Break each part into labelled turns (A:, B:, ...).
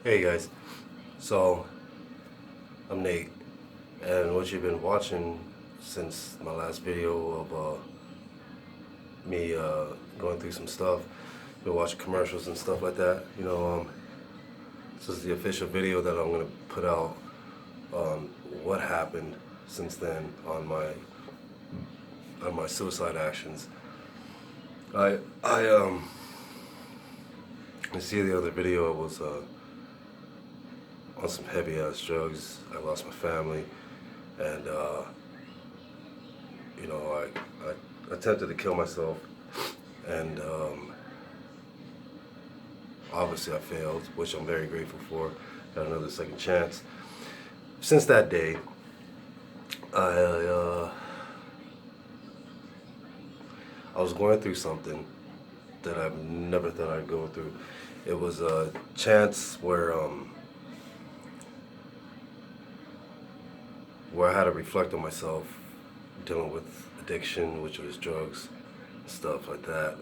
A: Hey guys, so I'm Nate, and what you've been watching since my last video of me going through some stuff, been watching commercials and stuff like that. This is the official video that I'm gonna put out on what happened since then on my suicide actions. I you see the other video I was on some heavy ass drugs. I lost my family, and I attempted to kill myself, and obviously I failed, which I'm very grateful for. Got another second chance. Since that day, I uh, I was going through something that I've never thought I'd go through. It was a chance where I had to reflect on myself, dealing with addiction, which was drugs, stuff like that.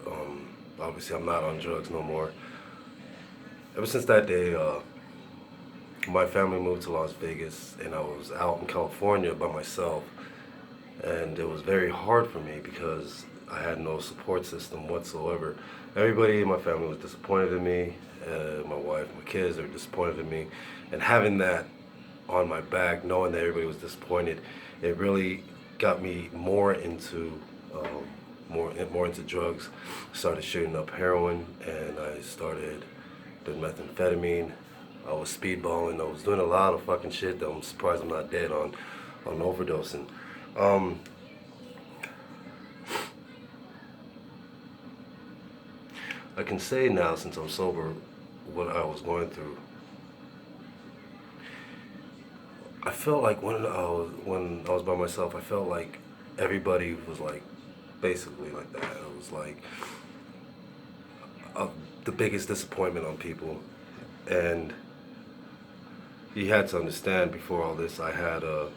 A: Obviously, I'm not on drugs no more. Ever since that day, my family moved to Las Vegas, and I was out in California by myself, and it was very hard for me because I had no support system whatsoever. Everybody in my family was disappointed in me. My wife, my kids, they were disappointed in me, and having that on my back, knowing that everybody was disappointed, it really got me more into more into drugs. Started shooting up heroin, and I started doing methamphetamine. I was speedballing. I was doing a lot of fucking shit that I'm surprised I'm not dead on overdosing. Um, I can say now, since I'm sober, what I was going through. I felt like when I was by myself, I felt like everybody was like basically like that. It was like uh, the biggest disappointment on people, and you had to understand before all this, I had a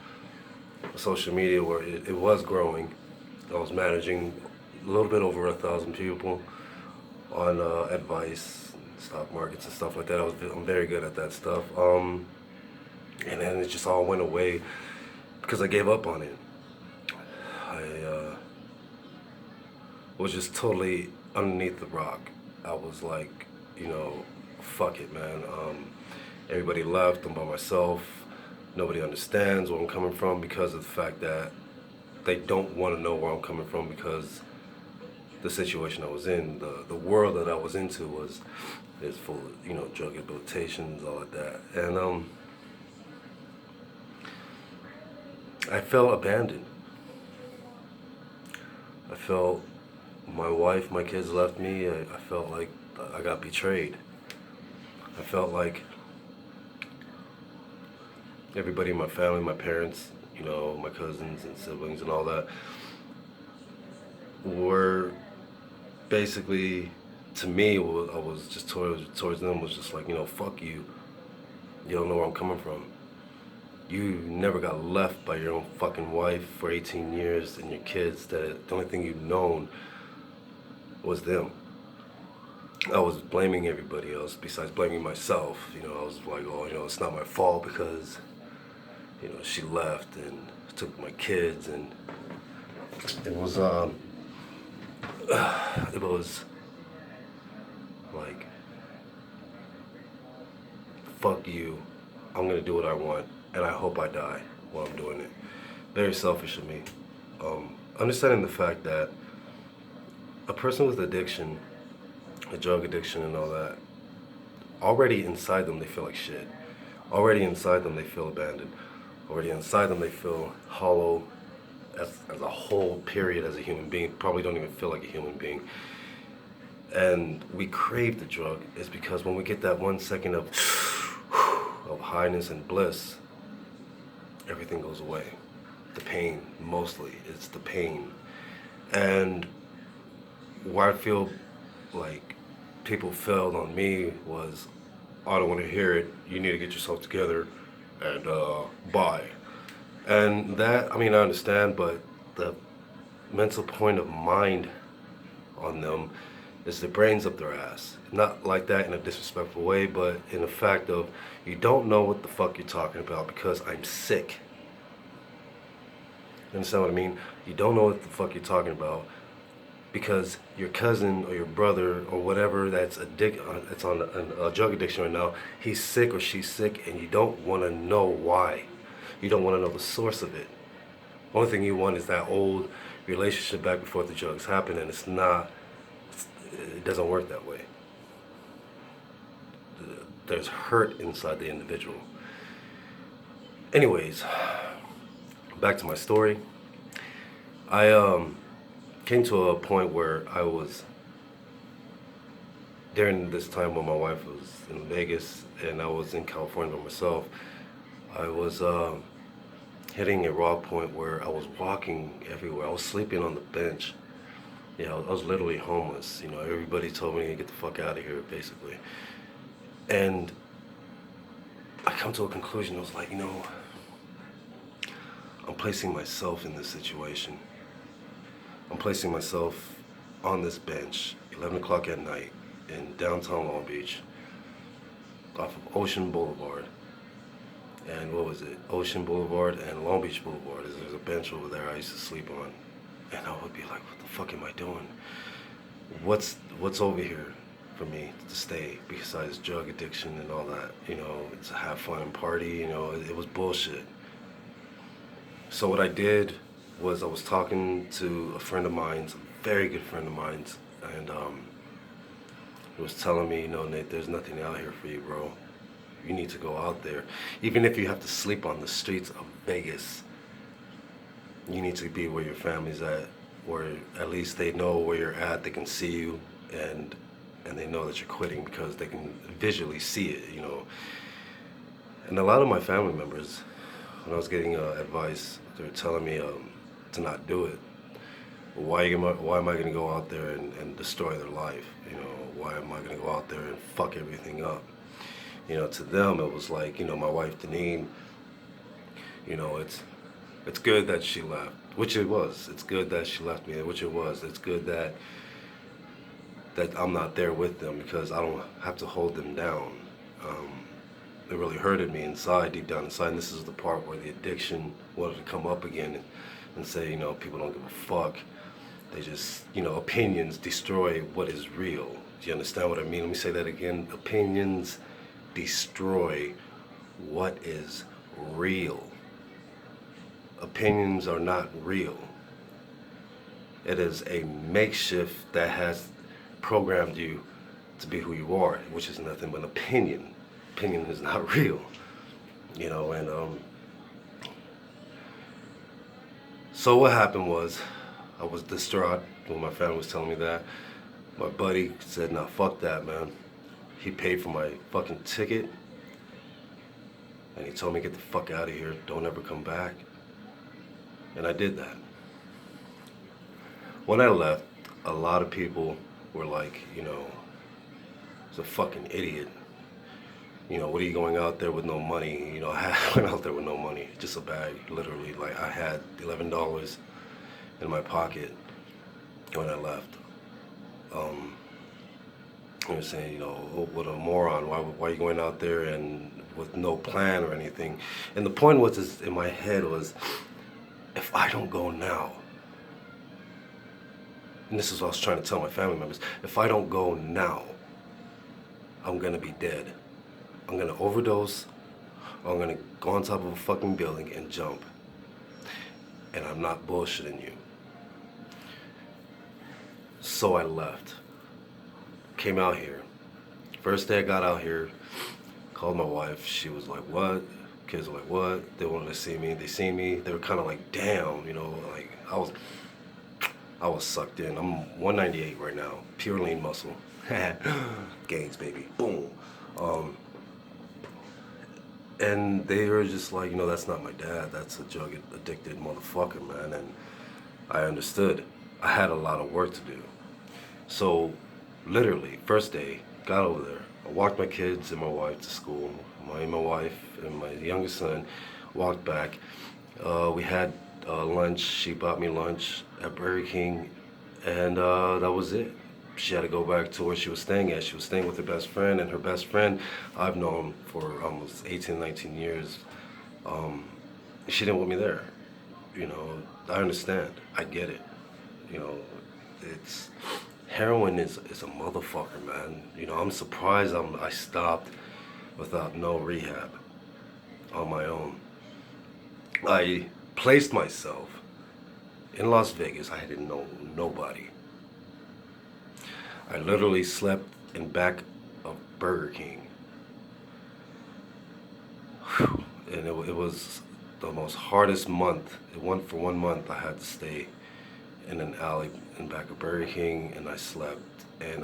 A: social media where it was growing. I was managing a little bit over 1,000 people on advice, stock markets and stuff like that. I'm very good at that stuff. And then it just all went away because I gave up on it. I was just totally underneath the rock. I was like, fuck it, man. Everybody left. I'm by myself. Nobody understands where I'm coming from because of the fact that they don't want to know where I'm coming from because the situation I was in, the world that I was into is full of drug rehabilitations, all of that, and I felt abandoned. I felt my wife, my kids left me. I felt like I got betrayed. I felt like everybody in my family, my parents, my cousins and siblings and all that, were basically, to me, I was just towards them was just like, fuck you. You don't know where I'm coming from. You never got left by your own fucking wife for 18 years and your kids, that the only thing you've known was them. I was blaming everybody else besides blaming myself. I was like, oh, it's not my fault because, she left and took my kids, and it was, it was like, fuck you. I'm gonna do what I want, and I hope I die while I'm doing it. Very selfish of me. Understanding the fact that a person with addiction, a drug addiction and all that, already inside them they feel like shit. Already inside them they feel abandoned. Already inside them they feel hollow as a whole period as a human being. Probably don't even feel like a human being. And we crave the drug is because when we get that 1 second of highness and bliss, everything goes away. The pain, mostly, it's the pain. And why I feel like people failed on me was, I don't want to hear it. You need to get yourself together and buy. And that, I understand, but the mental point of mind on them It's the brains up their ass. Not like that in a disrespectful way, but in the fact of you don't know what the fuck you're talking about because I'm sick. You understand what I mean? You don't know what the fuck you're talking about because your cousin or your brother or whatever that's that's on a drug addiction right now, he's sick or she's sick, and you don't want to know why. You don't want to know the source of it. Only thing you want is that old relationship back before the drugs happened, and it's not. It doesn't work that way. There's hurt inside the individual. Anyways, back to my story. I came to a point where I was, during this time when my wife was in Vegas and I was in California by myself, I was hitting a raw point where I was walking everywhere. I was sleeping on the bench. Yeah, I was literally homeless. You know, everybody told me to get the fuck out of here, basically. And I come to a conclusion. I was like, I'm placing myself in this situation. I'm placing myself on this bench, 11 o'clock at night, in downtown Long Beach, off of Ocean Boulevard. And what was it? Ocean Boulevard and Long Beach Boulevard. There's a bench over there I used to sleep on. And I would be like, what the fuck am I doing? What's over here for me to stay besides drug addiction and all that? To have fun and party, it was bullshit. So what I did was I was talking to a friend of mine, a very good friend of mine, and he was telling me, Nate, there's nothing out here for you, bro. You need to go out there. Even if you have to sleep on the streets of Vegas, you need to be where your family's at, where at least they know where you're at, they can see you, and they know that you're quitting because they can visually see it, And a lot of my family members, when I was getting advice, they were telling me to not do it. Why am I going to go out there and destroy their life? Why am I going to go out there and fuck everything up? To them it was like, my wife Deneen, it's good that she left, which it was. It's good that she left me, which it was. It's good that I'm not there with them because I don't have to hold them down. It really hurted me inside, deep down inside. And this is the part where the addiction wanted to come up again and say, people don't give a fuck. They just, opinions destroy what is real. Do you understand what I mean? Let me say that again. Opinions destroy what is real. Opinions are not real. It is a makeshift that has programmed you to be who you are, which is nothing but opinion. Opinion is not real, and so what happened was I was distraught when my family was telling me that. My buddy said, nah, fuck that, man. He paid for my fucking ticket, and he told me, get the fuck out of here, don't ever come back. And I did that. When I left, a lot of people were like, it's a fucking idiot. What are you going out there with no money? I went out there with no money, just a bag, literally. Like, I had $11 in my pocket when I left. They were saying, oh, what a moron, why are you going out there and with no plan or anything? And the point was, in my head was, if I don't go now, and this is what I was trying to tell my family members, if I don't go now, I'm gonna be dead. I'm gonna overdose, or I'm gonna go on top of a fucking building and jump. And I'm not bullshitting you. So I left. Came out here. First day I got out here, called my wife. She was like, what? Kids were like, what? They wanted to see me. They seen me. They were kind of like, damn, like I was sucked in. I'm 198 right now. Pure lean muscle. Gains, baby. Boom. And they were just like, that's not my dad. That's a drug addicted motherfucker, man. And I understood. I had a lot of work to do. So, literally, first day, got over there. I walked my kids and my wife to school. My wife and my youngest son walked back. We had lunch. She bought me lunch at Burger King. And that was it. she had to go back to where she was staying at. She was staying with her best friend, and her best friend I've known for almost 18, 19 years. Um, she didn't want me there. You know, I understand. I get it. You know, it's heroin is a motherfucker, man. You know, I'm surprised I stopped without no rehab on my own. I placed myself in Las Vegas. I didn't know nobody. I literally slept in back of Burger King. Whew. And it was the most hardest month. For 1 month I had to stay in an alley in back of Burger King, and I slept. And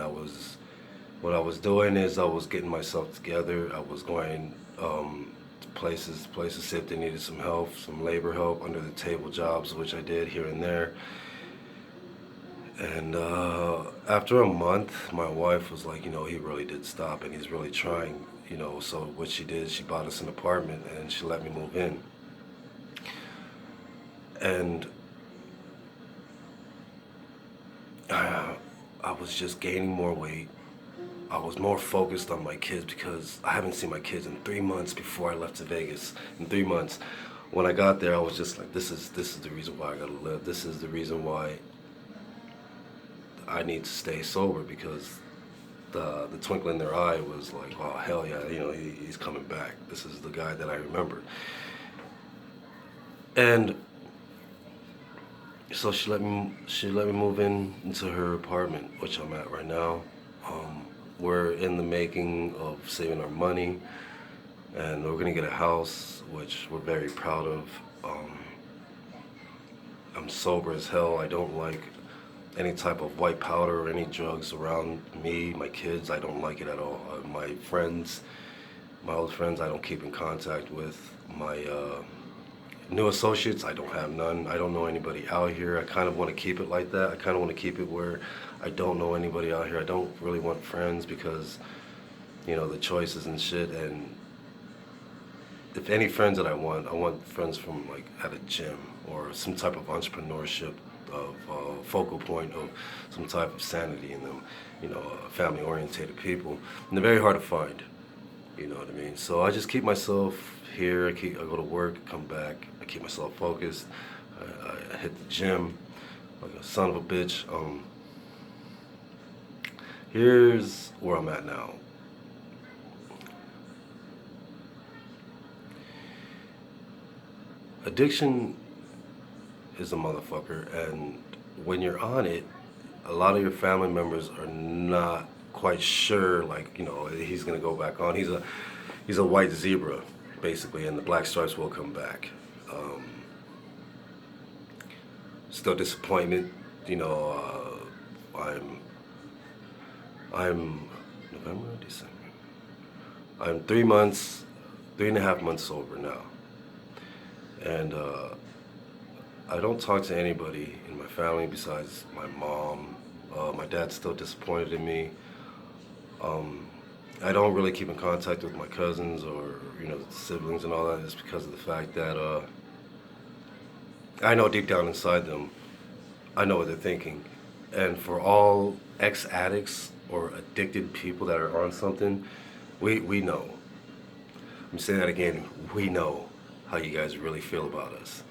A: what I was doing is I was getting myself together. I was going to places to see if they needed some help, some labor help, under the table jobs, which I did here and there. And after a month, my wife was like, you know, he really did stop, and he's really trying, you know. So what she did, she bought us an apartment, and she let me move in. And I was just gaining more weight. I was more focused on my kids because I haven't seen my kids in 3 months before I left to Vegas. In 3 months, when I got there, I was just like, this is the reason why I gotta live. This is the reason why I need to stay sober, because the twinkle in their eye was like, oh hell yeah, you know, he's coming back. This is the guy that I remembered. And so she let me move into her apartment, which I'm at right now. We're in the making of saving our money, and we're gonna get a house, which we're very proud of. I'm sober as hell. I don't like any type of white powder or any drugs around me, my kids. I don't like it at all. My friends, my old friends, I don't keep in contact with. My new associates, I don't have none. I don't know anybody out here. I kind of want to keep it like that. I kind of want to keep it where I don't know anybody out here. I don't really want friends because, you know, the choices and shit. And if any friends that I want friends from like at a gym or some type of entrepreneurship, of focal point of some type of sanity in them, you know, family orientated people. And they're very hard to find, you know what I mean? So I just keep myself here. I go to work, come back. I keep myself focused. I hit the gym like a son of a bitch. Here's where I'm at now. Addiction is a motherfucker, and when you're on it, a lot of your family members are not quite sure, like, you know, he's gonna go back on. He's a white zebra, basically, and the black stripes will come back. Still disappointment, you know. I'm November, December. I'm 3 months, 3.5 months sober now, and I don't talk to anybody in my family besides my mom. My dad's still disappointed in me. I don't really keep in contact with my cousins or, you know, siblings and all that, just because of the fact that I know deep down inside them, I know what they're thinking. And for all ex-addicts or addicted people that are on something, we know. I'm saying that again, we know how you guys really feel about us.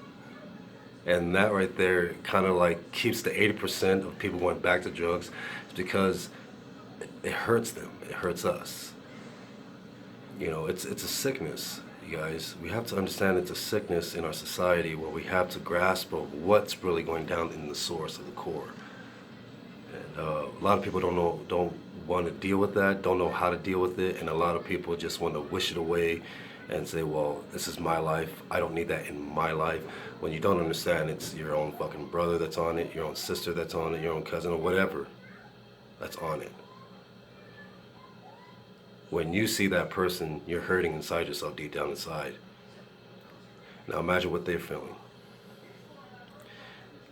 A: And that right there kind of like keeps the 80% of people going back to drugs. It's because it hurts them. It hurts us. You know, it's a sickness, you guys. We have to understand it's a sickness in our society where we have to grasp of what's really going down in the source of the core. And a lot of people don't want to deal with that, don't know how to deal with it, and a lot of people just want to wish it away and say, well, this is my life. I don't need that in my life. When you don't understand, it's your own fucking brother that's on it, your own sister that's on it, your own cousin or whatever that's on it. When you see that person, you're hurting inside yourself, deep down inside. Now imagine what they're feeling.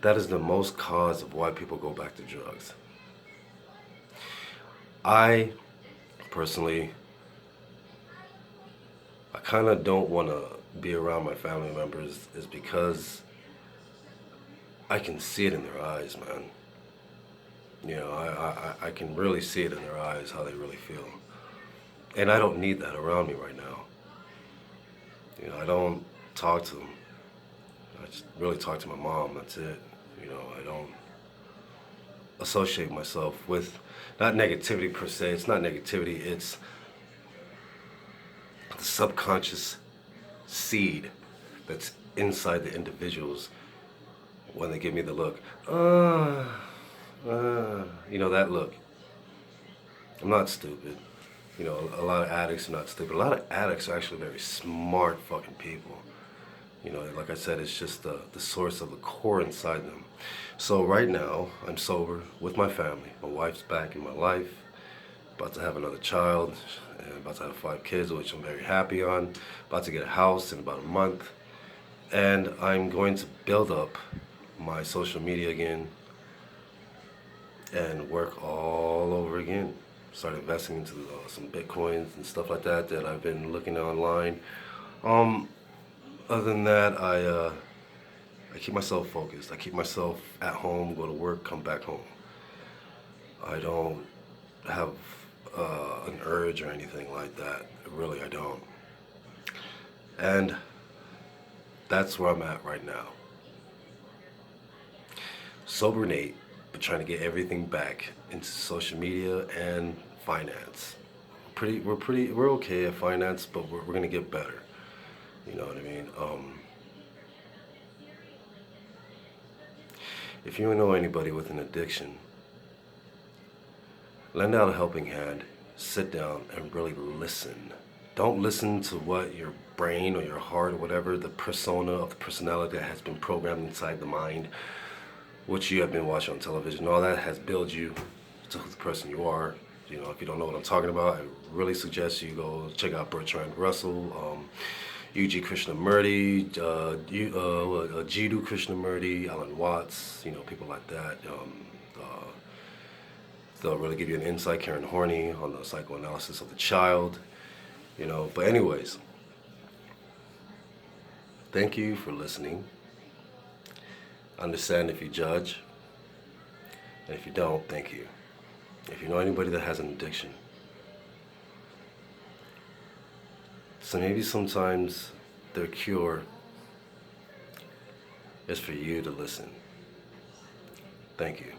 A: That is the most cause of why people go back to drugs. I personally, I kind of don't want to be around my family members, is because I can see it in their eyes, man. You know, I can really see it in their eyes how they really feel. And I don't need that around me right now. You know, I don't talk to them. I just really talk to my mom. That's it. You know, I don't associate myself with not negativity per se. It's not negativity. It's the subconscious seed that's inside the individuals when they give me the look. You know, that look. I'm not stupid. You know, a lot of addicts are not stupid. A lot of addicts are actually very smart fucking people. You know, like I said, it's just the source of the core inside them. So right now, I'm sober with my family. My wife's back in my life, about to have another child, and about to have 5 kids, which I'm very happy on. About to get a house in about a month. And I'm going to build up my social media again and work all over again. Start investing into some bitcoins and stuff like that that I've been looking at online. Um, Other than that, I keep myself focused. I keep myself at home, go to work, come back home. I don't have an urge or anything like that. Really, I don't. And that's where I'm at right now. Sober Nate, but trying to get everything back into social media and finance. We're okay at finance, but we're gonna get better. You know what I mean? If you know anybody with an addiction, lend out a helping hand, sit down and really listen. Don't listen to what your brain or your heart or whatever, the persona of the personality that has been programmed inside the mind, which you have been watching on television. All that has built you to the person you are. You know, if you don't know what I'm talking about, I really suggest you go check out Bertrand Russell, UG Krishnamurti, Jiddu Krishnamurti, Alan Watts, you know, people like that. They'll really give you an insight. Karen Horney on the psychoanalysis of the child, you know. But anyways, thank you for listening. Understand if you judge, and if you don't, thank you. If you know anybody that has an addiction, so maybe sometimes their cure is for you to listen. Thank you.